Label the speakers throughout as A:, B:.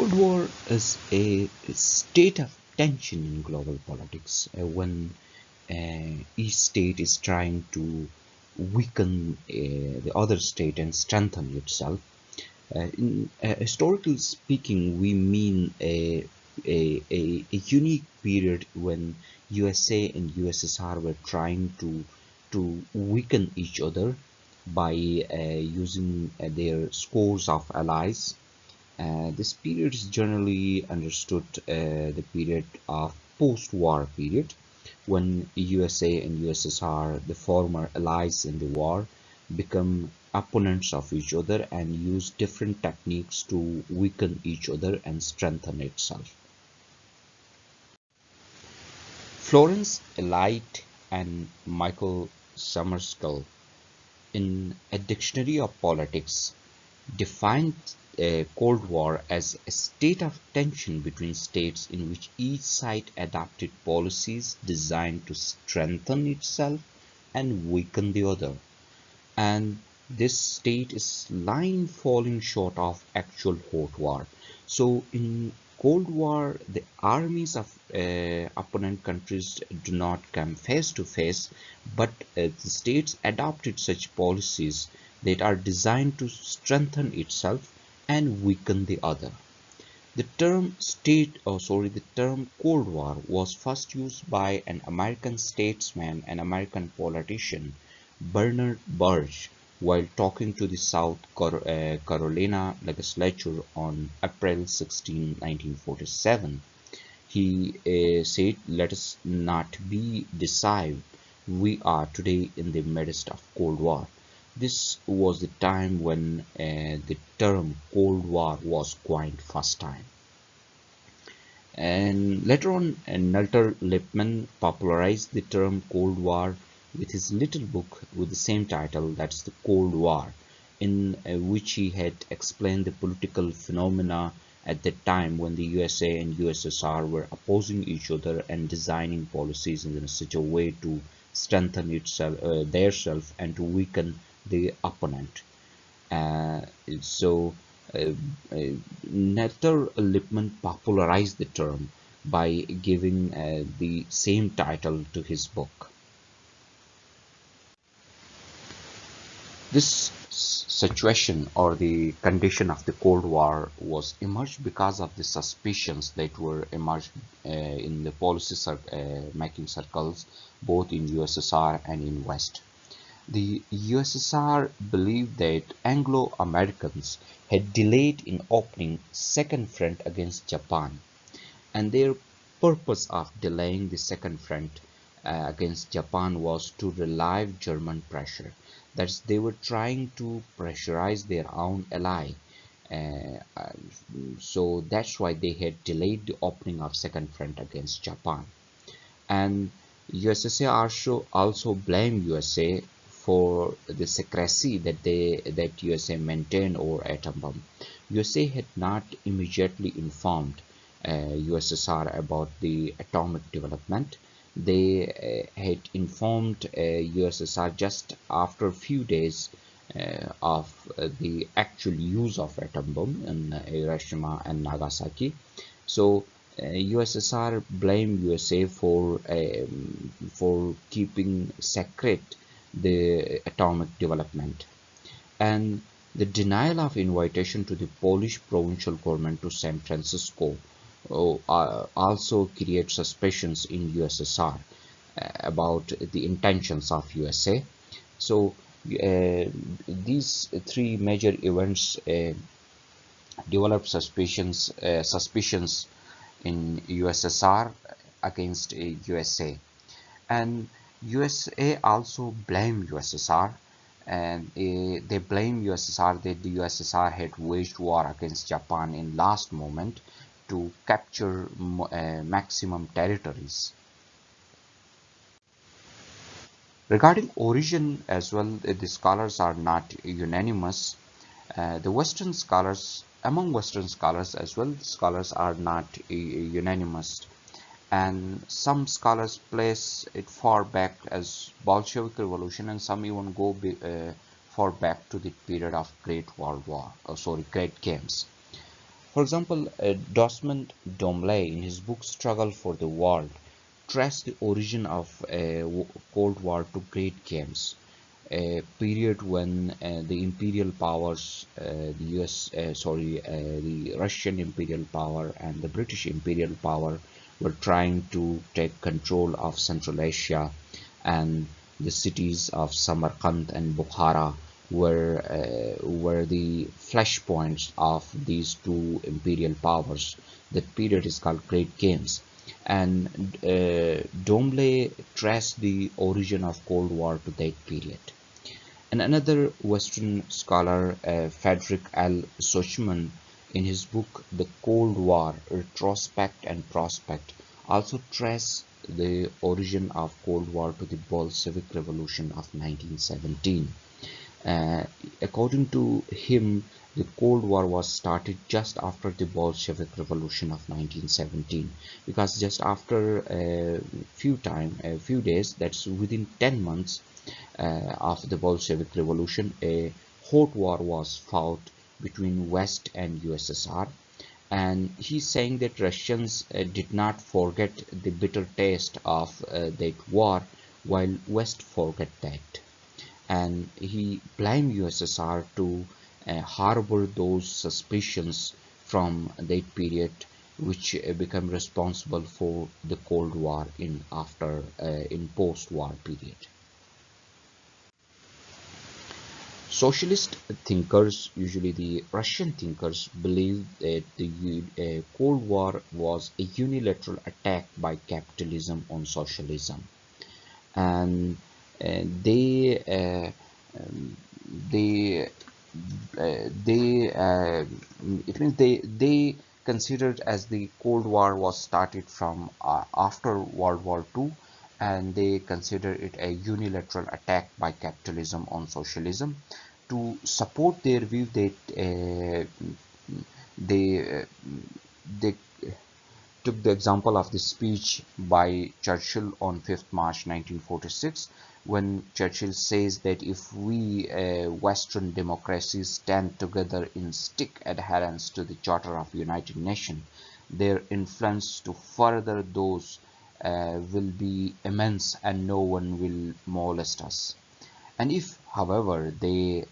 A: Cold War is a state of tension in global politics when each state is trying to weaken the other state and strengthen itself. Historically speaking, we mean a unique period when USA and USSR were trying to weaken each other by using their scores of allies. This period is generally understood the period of post-war period when USA and USSR, the former allies in the war, become opponents of each other and use different techniques to weaken each other and strengthen itself. Florence Eliot and Michael Summerskill, in A Dictionary of Politics, defined a Cold War as a state of tension between states in which each side adopted policies designed to strengthen itself and weaken the other. And this state is line falling short of actual hot war. So in Cold War, the armies of opponent countries do not come face to face, but the states adopted such policies that are designed to strengthen itself and weaken the other. The term Cold War was first used by an American statesman and American politician, Bernard Burge, while talking to the South Carolina legislature on April 16, 1947. He said, "Let us not be deceived. We are today in the midst of Cold War." This was the time when the term Cold War was coined first time. And later on, Nutter Lipman popularized the term Cold War with his little book with the same title, that's The Cold War, in which he had explained the political phenomena at that time when the USA and USSR were opposing each other and designing policies in such a way to strengthen their self and to weaken the opponent. So Nutter Lipman popularized the term by giving the same title to his book. This situation or the condition of the Cold War was emerged because of the suspicions that were emerged in the policy making circles both in USSR and in West. The USSR believed that Anglo-Americans had delayed in opening second front against Japan, and their purpose of delaying the second front against Japan was to relieve German pressure. That is, they were trying to pressurize their own ally. Uh, uh, so that's why they had delayed the opening of second front against Japan. And USSR also blamed USA for the secrecy that USA maintained over atom bomb. USA had not immediately informed USSR about the atomic development. They had informed USSR just after a few days of the actual use of atom bomb in Hiroshima and Nagasaki. So USSR blamed USA for keeping secret the atomic development, and the denial of invitation to the Polish provincial government to San Francisco also creates suspicions in USSR about the intentions of USA. So these three major events developed suspicions in USSR against USA, and USA also blamed USSR, and they blame USSR that the USSR had waged war against Japan in last moment to capture maximum territories. Regarding origin as well, the scholars are not unanimous. The Western scholars, among Western scholars as well, scholars are not unanimous, and some scholars place it far back as Bolshevik Revolution, and some even go far back to the period of Great World War, Great Games. For example, Desmond Domelay, in his book Struggle for the World, traced the origin of Cold War to Great Games, a period when the imperial powers, the Russian imperial power and the British imperial power were trying to take control of Central Asia, and the cities of Samarkand and Bukhara were the flashpoints of these two imperial powers. That period is called Great Games, and Dombley traced the origin of Cold War to that period. And another Western scholar, Frederick L. Sochman, in his book The Cold War, Retrospect and Prospect, also traced the origin of Cold War to the Bolshevik Revolution of 1917. Uh, According to him, the Cold War was started just after the Bolshevik Revolution of 1917, because just after a few days, that's within 10 months of the Bolshevik Revolution, a hot war was fought between West and USSR, and he's saying that Russians did not forget the bitter taste of that war, while West forget that, and he blamed USSR to harbor those suspicions from that period, which become responsible for the Cold War in post-war period. Socialist thinkers, usually the Russian thinkers, believe that the Cold War was a unilateral attack by capitalism on socialism, and they they they it means they considered as the Cold War was started from after World War II, and they consider it a unilateral attack by capitalism on socialism. To support their view, they they took the example of the speech by Churchill on 5th March 1946, when Churchill says that if we Western democracies stand together in strict adherence to the Charter of the United Nations, their influence to further those will be immense, and no one will molest us. And if, however, they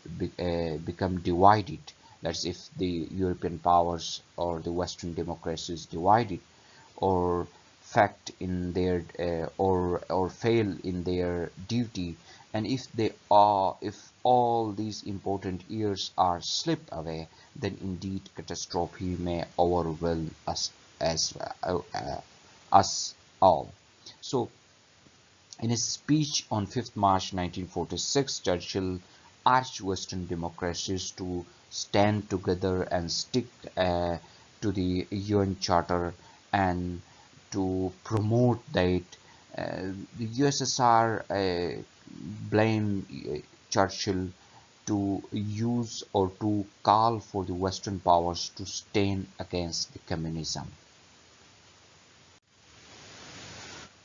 A: become divided, that's if the European powers or the Western democracies divided, or fact in their or fail in their duty, and if all these important years are slipped away, then indeed catastrophe may overwhelm us all. So in his speech on 5th March 1946, Churchill urged Western democracies to stand together and stick to the UN Charter, and to promote that. The USSR blamed Churchill to use or to call for the Western powers to stand against the communism.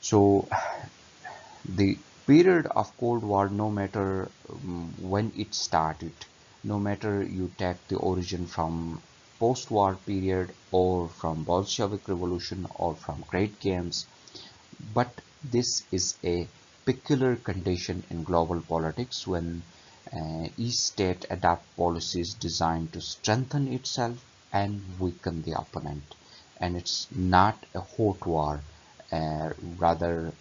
A: So the period of Cold War, no matter when it started, no matter you take the origin from post-war period or from Bolshevik Revolution or from Great Games, but this is a peculiar condition in global politics when each state adopts policies designed to strengthen itself and weaken the opponent. And it's not a hot war, rather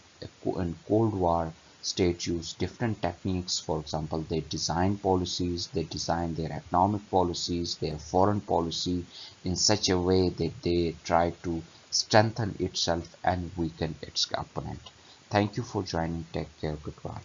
A: in Cold War, states use different techniques. For example, they design policies, they design their economic policies, their foreign policy in such a way that they try to strengthen itself and weaken its opponent. Thank you for joining. Take care. Goodbye.